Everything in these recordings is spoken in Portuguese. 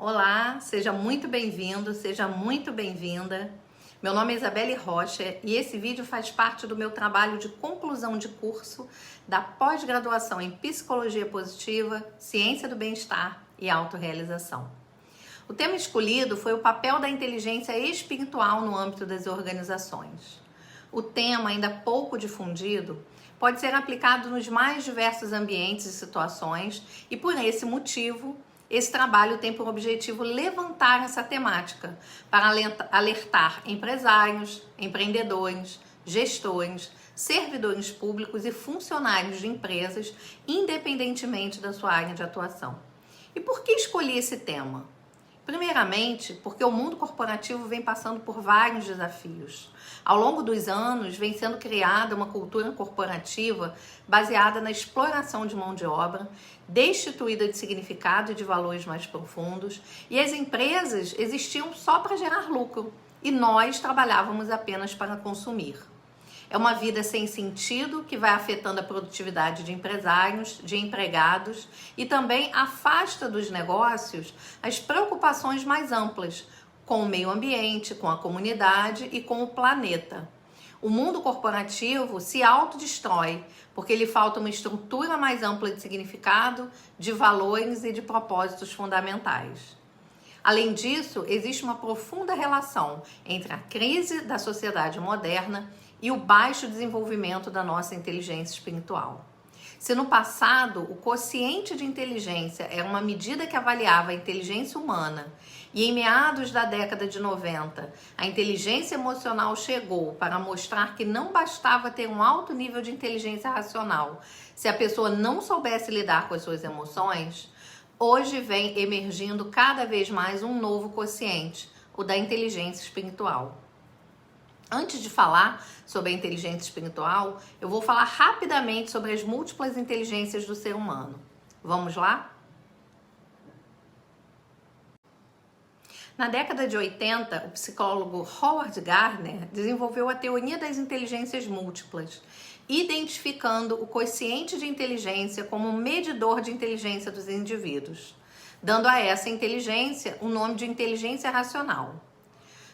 Olá, seja muito bem-vindo, seja muito bem-vinda. Meu nome é Isabelle Rocha e esse vídeo faz parte do meu trabalho de conclusão de curso da pós-graduação em Psicologia Positiva, Ciência do Bem-Estar e Autorrealização. O tema escolhido foi o papel da inteligência espiritual no âmbito das organizações. O tema, ainda pouco difundido, pode ser aplicado nos mais diversos ambientes e situações e, por esse motivo, esse trabalho tem por objetivo levantar essa temática para alertar empresários, empreendedores, gestores, servidores públicos e funcionários de empresas, independentemente da sua área de atuação. E por que escolhi esse tema? Primeiramente, porque o mundo corporativo vem passando por vários desafios. Ao longo dos anos, vem sendo criada uma cultura corporativa baseada na exploração de mão de obra, destituída de significado e de valores mais profundos, e as empresas existiam só para gerar lucro, e nós trabalhávamos apenas para consumir. É uma vida sem sentido que vai afetando a produtividade de empresários, de empregados e também afasta dos negócios as preocupações mais amplas com o meio ambiente, com a comunidade e com o planeta. O mundo corporativo se autodestrói porque lhe falta uma estrutura mais ampla de significado, de valores e de propósitos fundamentais. Além disso, existe uma profunda relação entre a crise da sociedade moderna e o baixo desenvolvimento da nossa inteligência espiritual. Se no passado o quociente de inteligência era uma medida que avaliava a inteligência humana e em meados da década de 90 a inteligência emocional chegou para mostrar que não bastava ter um alto nível de inteligência racional se a pessoa não soubesse lidar com as suas emoções, hoje vem emergindo cada vez mais um novo quociente, o da inteligência espiritual. Antes de falar sobre a inteligência espiritual, eu vou falar rapidamente sobre as múltiplas inteligências do ser humano. Vamos lá? Na década de 80, o psicólogo Howard Gardner desenvolveu a teoria das inteligências múltiplas, identificando o quociente de inteligência como um medidor de inteligência dos indivíduos, dando a essa inteligência o nome de inteligência racional.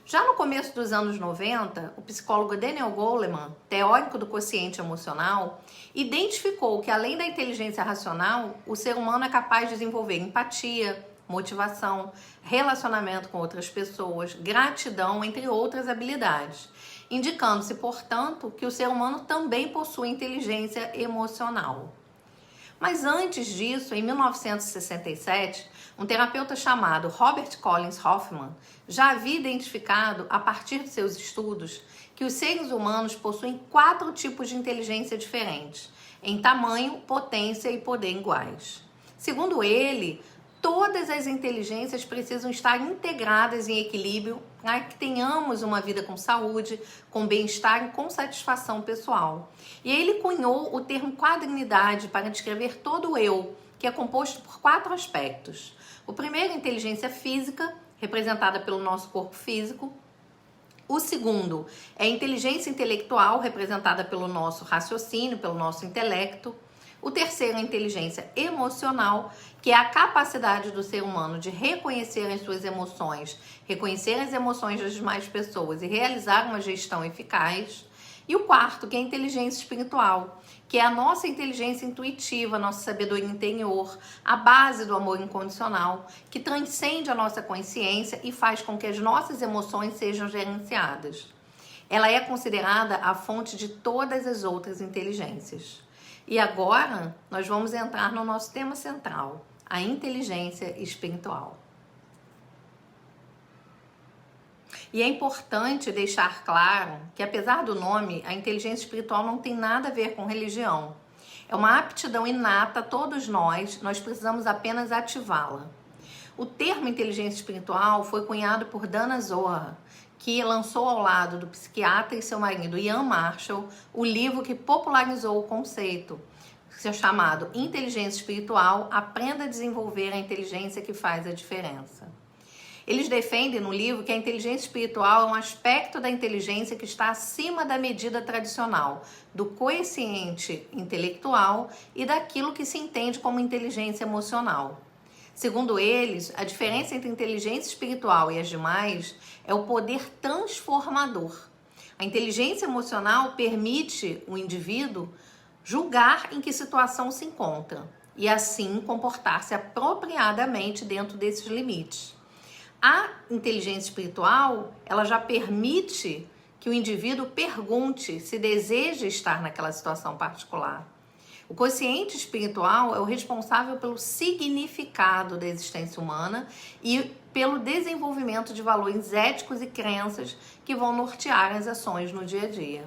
Já no começo dos anos 90, o psicólogo Daniel Goleman, teórico do quociente emocional, identificou que além da inteligência racional, o ser humano é capaz de desenvolver empatia, motivação, relacionamento com outras pessoas, gratidão, entre outras habilidades, indicando-se, portanto, que o ser humano também possui inteligência emocional. Mas antes disso, em 1967, um terapeuta chamado Robert Collins Hoffman já havia identificado, a partir de seus estudos, que os seres humanos possuem 4 tipos de inteligência diferentes, em tamanho, potência e poder iguais. Segundo ele, todas as inteligências precisam estar integradas em equilíbrio para que tenhamos uma vida com saúde, com bem-estar e com satisfação pessoal. E ele cunhou o termo quadrinidade para descrever todo o eu, que é composto por 4 aspectos. O primeiro é a inteligência física, representada pelo nosso corpo físico. O segundo é a inteligência intelectual, representada pelo nosso raciocínio, pelo nosso intelecto. O terceiro é a inteligência emocional, que é a capacidade do ser humano de reconhecer as suas emoções, reconhecer as emoções das demais pessoas e realizar uma gestão eficaz. E o quarto, que é a inteligência espiritual, que é a nossa inteligência intuitiva, a nossa sabedoria interior, a base do amor incondicional, que transcende a nossa consciência e faz com que as nossas emoções sejam gerenciadas. Ela é considerada a fonte de todas as outras inteligências. E agora nós vamos entrar no nosso tema central, a inteligência espiritual. E é importante deixar claro que, apesar do nome, a inteligência espiritual não tem nada a ver com religião. É uma aptidão inata a todos nós precisamos apenas ativá-la. O termo inteligência espiritual foi cunhado por Dana Zohar, que lançou ao lado do psiquiatra e seu marido Ian Marshall o livro que popularizou o conceito, chamado Inteligência Espiritual, Aprenda a Desenvolver a Inteligência que Faz a Diferença. Eles defendem no livro que a inteligência espiritual é um aspecto da inteligência que está acima da medida tradicional, do quociente intelectual e daquilo que se entende como inteligência emocional. Segundo eles, a diferença entre inteligência espiritual e as demais é o poder transformador. A inteligência emocional permite o indivíduo julgar em que situação se encontra e assim comportar-se apropriadamente dentro desses limites. A inteligência espiritual, ela já permite que o indivíduo pergunte se deseja estar naquela situação particular. O consciente espiritual é o responsável pelo significado da existência humana e pelo desenvolvimento de valores éticos e crenças que vão nortear as ações no dia a dia.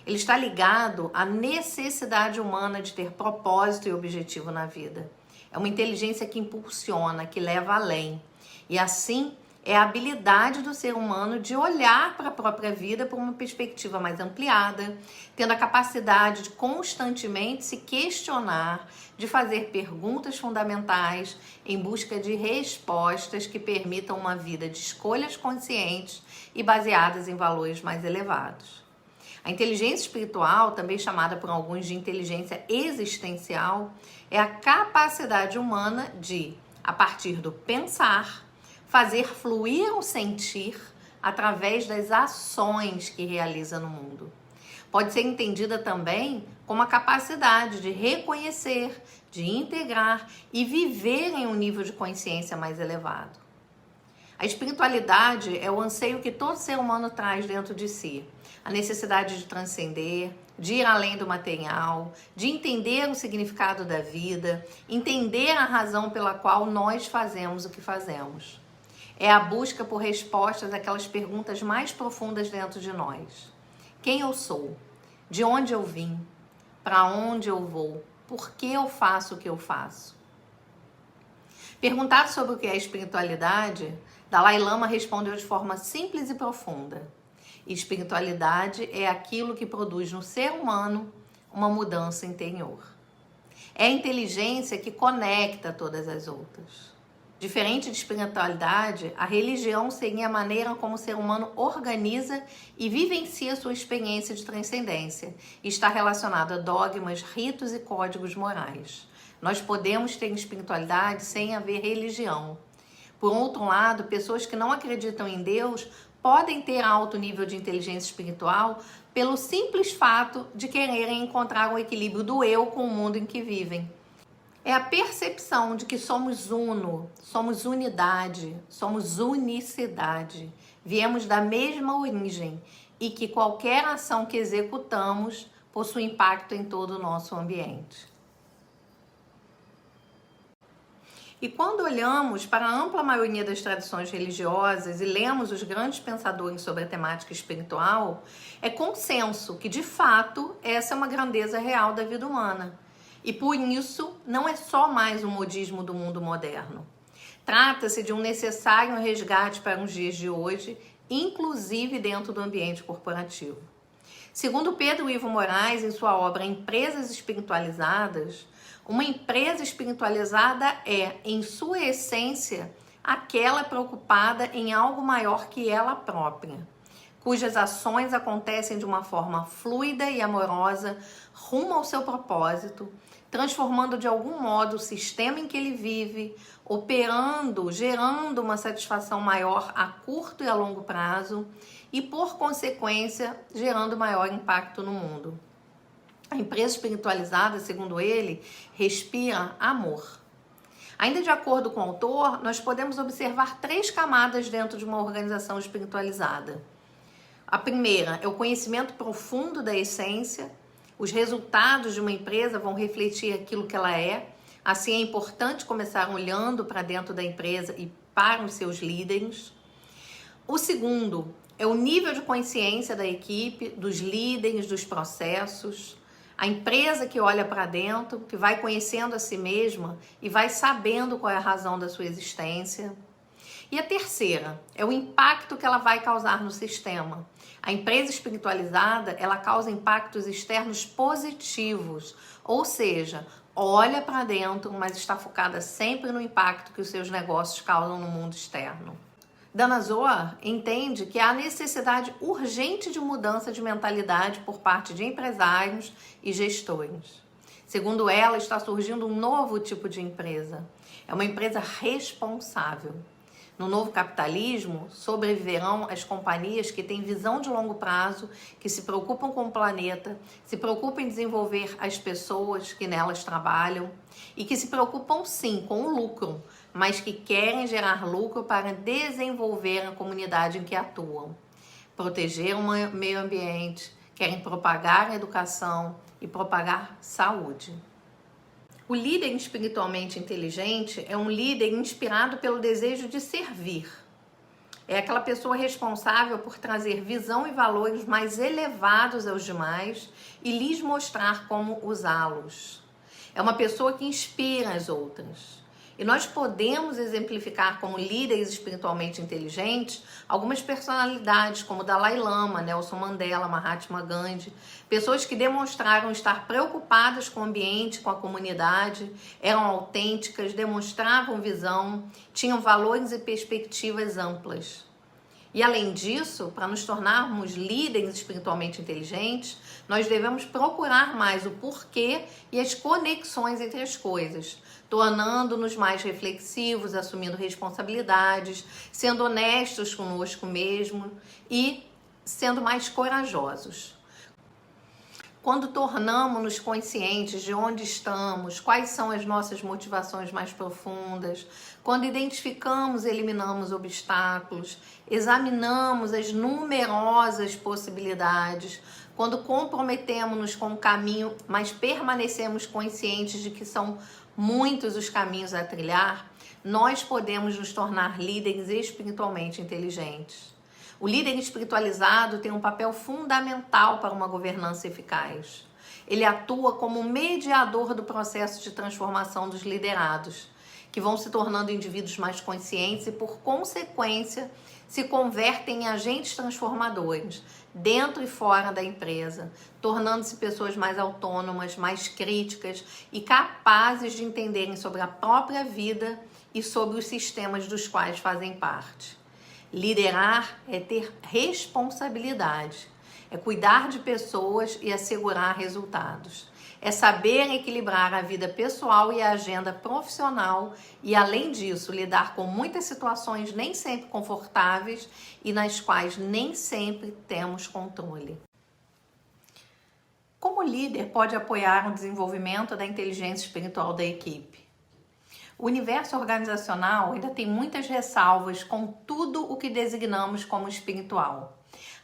Ele está ligado à necessidade humana de ter propósito e objetivo na vida. É uma inteligência que impulsiona, que leva além. E assim, é a habilidade do ser humano de olhar para a própria vida por uma perspectiva mais ampliada, tendo a capacidade de constantemente se questionar, de fazer perguntas fundamentais em busca de respostas que permitam uma vida de escolhas conscientes e baseadas em valores mais elevados. A inteligência espiritual, também chamada por alguns de inteligência existencial, é a capacidade humana de, a partir do pensar, fazer fluir o sentir através das ações que realiza no mundo. Pode ser entendida também como a capacidade de reconhecer, de integrar e viver em um nível de consciência mais elevado. A espiritualidade é o anseio que todo ser humano traz dentro de si. A necessidade de transcender, de ir além do material, de entender o significado da vida, entender a razão pela qual nós fazemos o que fazemos. É a busca por respostas àquelas perguntas mais profundas dentro de nós. Quem eu sou? De onde eu vim? Para onde eu vou? Por que eu faço o que eu faço? Perguntado sobre o que é espiritualidade, Dalai Lama respondeu de forma simples e profunda. Espiritualidade é aquilo que produz no ser humano uma mudança interior. É a inteligência que conecta todas as outras. Diferente de espiritualidade, a religião seria a maneira como o ser humano organiza e vivencia sua experiência de transcendência e está relacionado a dogmas, ritos e códigos morais. Nós podemos ter espiritualidade sem haver religião. Por outro lado, pessoas que não acreditam em Deus podem ter alto nível de inteligência espiritual pelo simples fato de quererem encontrar o equilíbrio do eu com o mundo em que vivem. É a percepção de que somos uno, somos unidade, somos unicidade, viemos da mesma origem e que qualquer ação que executamos possui impacto em todo o nosso ambiente. E quando olhamos para a ampla maioria das tradições religiosas e lemos os grandes pensadores sobre a temática espiritual, é consenso que, de fato, essa é uma grandeza real da vida humana. E por isso, não é só mais um modismo do mundo moderno. Trata-se de um necessário resgate para os dias de hoje, inclusive dentro do ambiente corporativo. Segundo Pedro Ivo Moraes, em sua obra Empresas Espiritualizadas, uma empresa espiritualizada é, em sua essência, aquela preocupada em algo maior que ela própria, cujas ações acontecem de uma forma fluida e amorosa rumo ao seu propósito, transformando de algum modo o sistema em que ele vive, operando, gerando uma satisfação maior a curto e a longo prazo e, por consequência, gerando maior impacto no mundo. A empresa espiritualizada, segundo ele, respira amor. Ainda de acordo com o autor, nós podemos observar 3 camadas dentro de uma organização espiritualizada. A primeira é o conhecimento profundo da essência. Os resultados de uma empresa vão refletir aquilo que ela é. Assim, é importante começar olhando para dentro da empresa e para os seus líderes. O segundo é o nível de consciência da equipe, dos líderes, dos processos. A empresa que olha para dentro, que vai conhecendo a si mesma e vai sabendo qual é a razão da sua existência. E a terceira é o impacto que ela vai causar no sistema. A empresa espiritualizada, ela causa impactos externos positivos, ou seja, olha para dentro, mas está focada sempre no impacto que os seus negócios causam no mundo externo. Dana Zohar entende que há necessidade urgente de mudança de mentalidade por parte de empresários e gestores. Segundo ela, está surgindo um novo tipo de empresa. é uma empresa responsável. No novo capitalismo, sobreviverão as companhias que têm visão de longo prazo, que se preocupam com o planeta, se preocupam em desenvolver as pessoas que nelas trabalham e que se preocupam sim com o lucro, mas que querem gerar lucro para desenvolver a comunidade em que atuam, proteger o meio ambiente, querem propagar a educação e propagar saúde. O líder espiritualmente inteligente é um líder inspirado pelo desejo de servir. É aquela pessoa responsável por trazer visão e valores mais elevados aos demais e lhes mostrar como usá-los. É uma pessoa que inspira as outras. E nós podemos exemplificar como líderes espiritualmente inteligentes algumas personalidades como Dalai Lama, Nelson Mandela, Mahatma Gandhi, pessoas que demonstraram estar preocupadas com o ambiente, com a comunidade, eram autênticas, demonstravam visão, tinham valores e perspectivas amplas. E além disso, para nos tornarmos líderes espiritualmente inteligentes, nós devemos procurar mais o porquê e as conexões entre as coisas, tornando-nos mais reflexivos, assumindo responsabilidades, sendo honestos conosco mesmo e sendo mais corajosos. Quando tornamos-nos conscientes de onde estamos, quais são as nossas motivações mais profundas, quando identificamos e eliminamos obstáculos, examinamos as numerosas possibilidades, quando comprometemos-nos com o caminho, mas permanecemos conscientes de que são muitos os caminhos a trilhar, nós podemos nos tornar líderes espiritualmente inteligentes. O líder espiritualizado tem um papel fundamental para uma governança eficaz. Ele atua como mediador do processo de transformação dos liderados, que vão se tornando indivíduos mais conscientes e, por consequência, se convertem em agentes transformadores, dentro e fora da empresa, tornando-se pessoas mais autônomas, mais críticas e capazes de entenderem sobre a própria vida e sobre os sistemas dos quais fazem parte. Liderar é ter responsabilidade, é cuidar de pessoas e assegurar resultados. É saber equilibrar a vida pessoal e a agenda profissional e, além disso, lidar com muitas situações nem sempre confortáveis e nas quais nem sempre temos controle. Como o líder pode apoiar o desenvolvimento da inteligência espiritual da equipe? O universo organizacional ainda tem muitas ressalvas com tudo o que designamos como espiritual.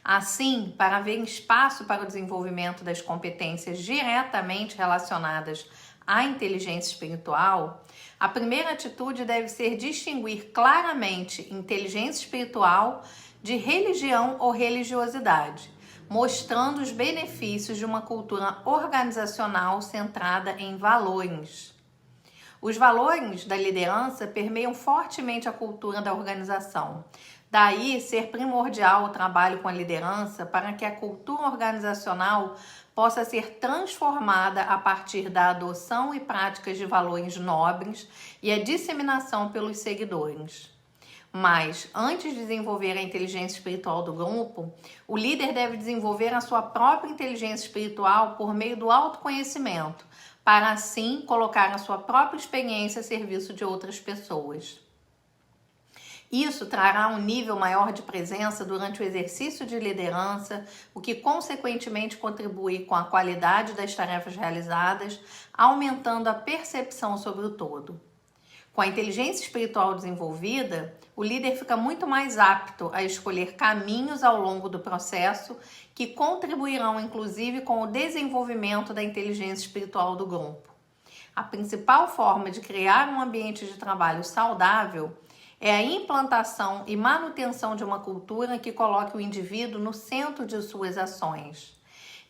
Assim, para haver espaço para o desenvolvimento das competências diretamente relacionadas à inteligência espiritual, a primeira atitude deve ser distinguir claramente inteligência espiritual de religião ou religiosidade, mostrando os benefícios de uma cultura organizacional centrada em valores. Os valores da liderança permeiam fortemente a cultura da organização. Daí ser primordial o trabalho com a liderança para que a cultura organizacional possa ser transformada a partir da adoção e práticas de valores nobres e a disseminação pelos seguidores. Mas, antes de desenvolver a inteligência espiritual do grupo, o líder deve desenvolver a sua própria inteligência espiritual por meio do autoconhecimento, para assim colocar a sua própria experiência a serviço de outras pessoas. Isso trará um nível maior de presença durante o exercício de liderança, o que consequentemente contribui com a qualidade das tarefas realizadas, aumentando a percepção sobre o todo. Com a inteligência espiritual desenvolvida, o líder fica muito mais apto a escolher caminhos ao longo do processo que contribuirão, inclusive, com o desenvolvimento da inteligência espiritual do grupo. A principal forma de criar um ambiente de trabalho saudável é a implantação e manutenção de uma cultura que coloque o indivíduo no centro de suas ações.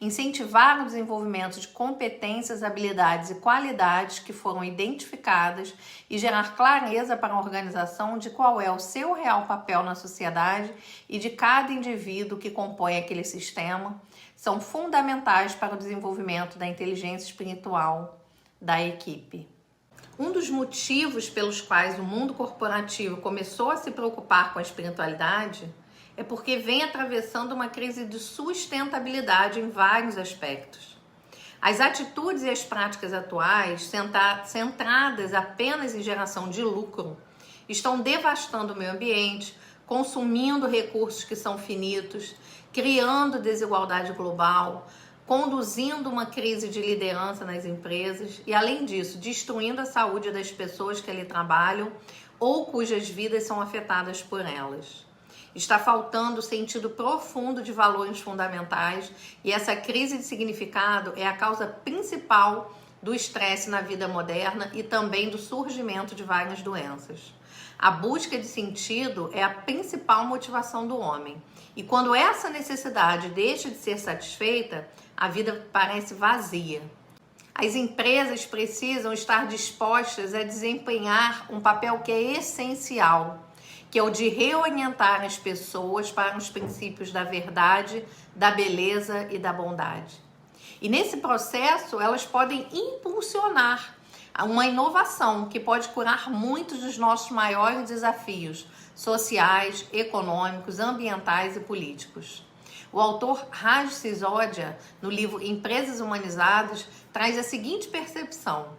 Incentivar o desenvolvimento de competências, habilidades e qualidades que foram identificadas e gerar clareza para a organização de qual é o seu real papel na sociedade e de cada indivíduo que compõe aquele sistema são fundamentais para o desenvolvimento da inteligência espiritual da equipe. Um dos motivos pelos quais o mundo corporativo começou a se preocupar com a espiritualidade é porque vem atravessando uma crise de sustentabilidade em vários aspectos. As atitudes e as práticas atuais, centradas apenas em geração de lucro, estão devastando o meio ambiente, consumindo recursos que são finitos, criando desigualdade global, conduzindo uma crise de liderança nas empresas e, além disso, destruindo a saúde das pessoas que ali trabalham ou cujas vidas são afetadas por elas. Está faltando o sentido profundo de valores fundamentais e essa crise de significado é a causa principal do estresse na vida moderna e também do surgimento de várias doenças. A busca de sentido é a principal motivação do homem. E quando essa necessidade deixa de ser satisfeita, a vida parece vazia. As empresas precisam estar dispostas a desempenhar um papel que é essencial, que é o de reorientar as pessoas para os princípios da verdade, da beleza e da bondade. E nesse processo, elas podem impulsionar uma inovação que pode curar muitos dos nossos maiores desafios sociais, econômicos, ambientais e políticos. O autor Raj Sisodia, no livro Empresas Humanizadas, traz a seguinte percepção: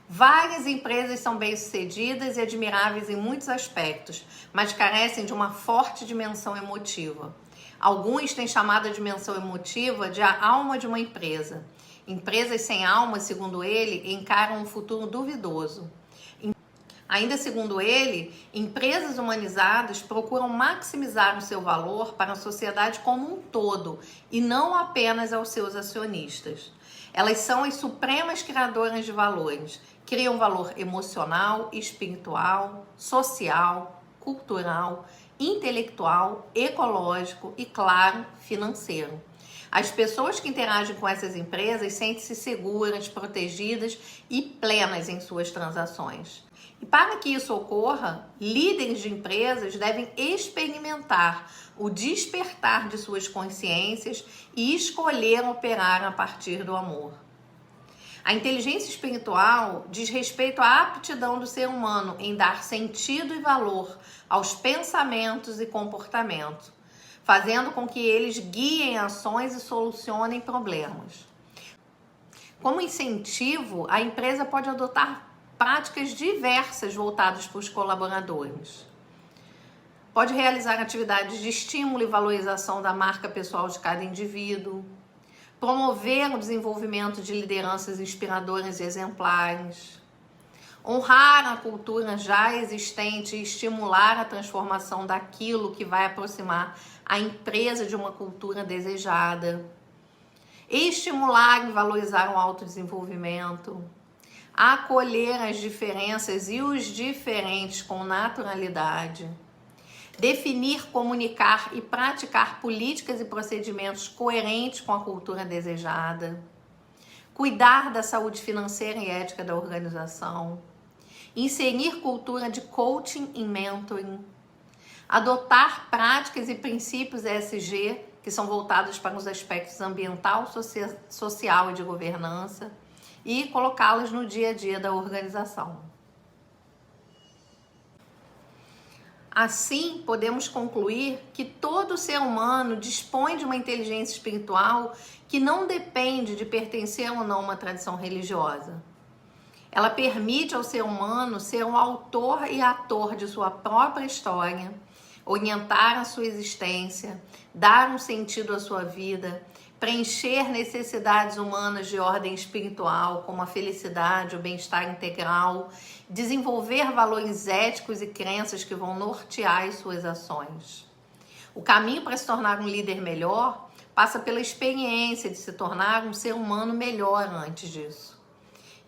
várias empresas são bem-sucedidas e admiráveis em muitos aspectos, mas carecem de uma forte dimensão emotiva. Alguns têm chamado a dimensão emotiva de a alma de uma empresa. Empresas sem alma, segundo ele, encaram um futuro duvidoso. Ainda segundo ele, empresas humanizadas procuram maximizar o seu valor para a sociedade como um todo e não apenas aos seus acionistas. Elas são as supremas criadoras de valores, criam valor emocional, espiritual, social, cultural, intelectual, ecológico e, claro, financeiro. As pessoas que interagem com essas empresas sentem-se seguras, protegidas e plenas em suas transações. E para que isso ocorra, líderes de empresas devem experimentar o despertar de suas consciências e escolher operar a partir do amor. A inteligência espiritual diz respeito à aptidão do ser humano em dar sentido e valor aos pensamentos e comportamentos, fazendo com que eles guiem ações e solucionem problemas. Como incentivo, a empresa pode adotar práticas diversas voltadas para os colaboradores. Pode realizar atividades de estímulo e valorização da marca pessoal de cada indivíduo, promover o desenvolvimento de lideranças inspiradoras e exemplares, honrar a cultura já existente e estimular a transformação daquilo que vai aproximar a empresa de uma cultura desejada, estimular e valorizar o autodesenvolvimento, acolher as diferenças e os diferentes com naturalidade, definir, comunicar e praticar políticas e procedimentos coerentes com a cultura desejada, cuidar da saúde financeira e ética da organização, inserir cultura de coaching e mentoring, adotar práticas e princípios ESG, que são voltados para os aspectos ambiental, social e de governança, e colocá-los no dia a dia da organização. Assim, podemos concluir que todo ser humano dispõe de uma inteligência espiritual que não depende de pertencer ou não a uma tradição religiosa. Ela permite ao ser humano ser um autor e ator de sua própria história, orientar a sua existência, dar um sentido à sua vida, preencher necessidades humanas de ordem espiritual, como a felicidade, o bem-estar integral, desenvolver valores éticos e crenças que vão nortear as suas ações. O caminho para se tornar um líder melhor passa pela experiência de se tornar um ser humano melhor antes disso.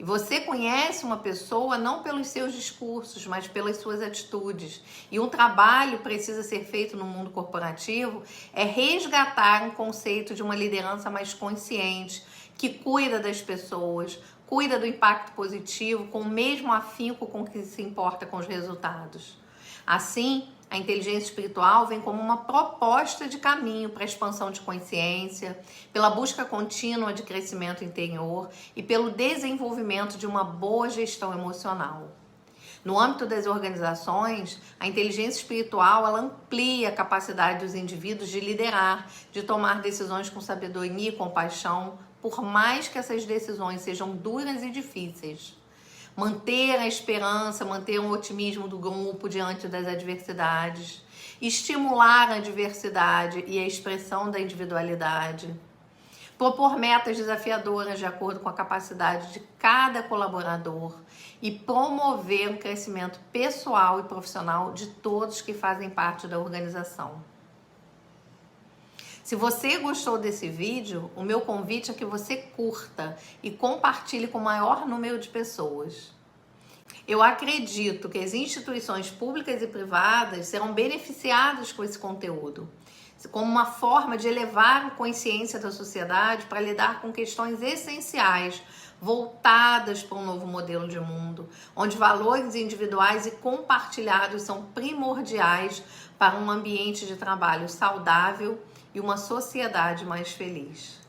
E você conhece uma pessoa não pelos seus discursos, mas pelas suas atitudes. E um trabalho precisa ser feito no mundo corporativo é resgatar um conceito de uma liderança mais consciente, que cuida das pessoas, cuida do impacto positivo com o mesmo afinco com que se importa com os resultados. Assim, a inteligência espiritual vem como uma proposta de caminho para a expansão de consciência, pela busca contínua de crescimento interior e pelo desenvolvimento de uma boa gestão emocional. No âmbito das organizações, a inteligência espiritual ela amplia a capacidade dos indivíduos de liderar, de tomar decisões com sabedoria e compaixão, por mais que essas decisões sejam duras e difíceis. Manter a esperança, manter um otimismo do grupo diante das adversidades, estimular a diversidade e a expressão da individualidade, propor metas desafiadoras de acordo com a capacidade de cada colaborador e promover o crescimento pessoal e profissional de todos que fazem parte da organização. Se você gostou desse vídeo, o meu convite é que você curta e compartilhe com o maior número de pessoas. Eu acredito que as instituições públicas e privadas serão beneficiadas com esse conteúdo, como uma forma de elevar a consciência da sociedade para lidar com questões essenciais, voltadas para um novo modelo de mundo, onde valores individuais e compartilhados são primordiais para um ambiente de trabalho saudável e uma sociedade mais feliz.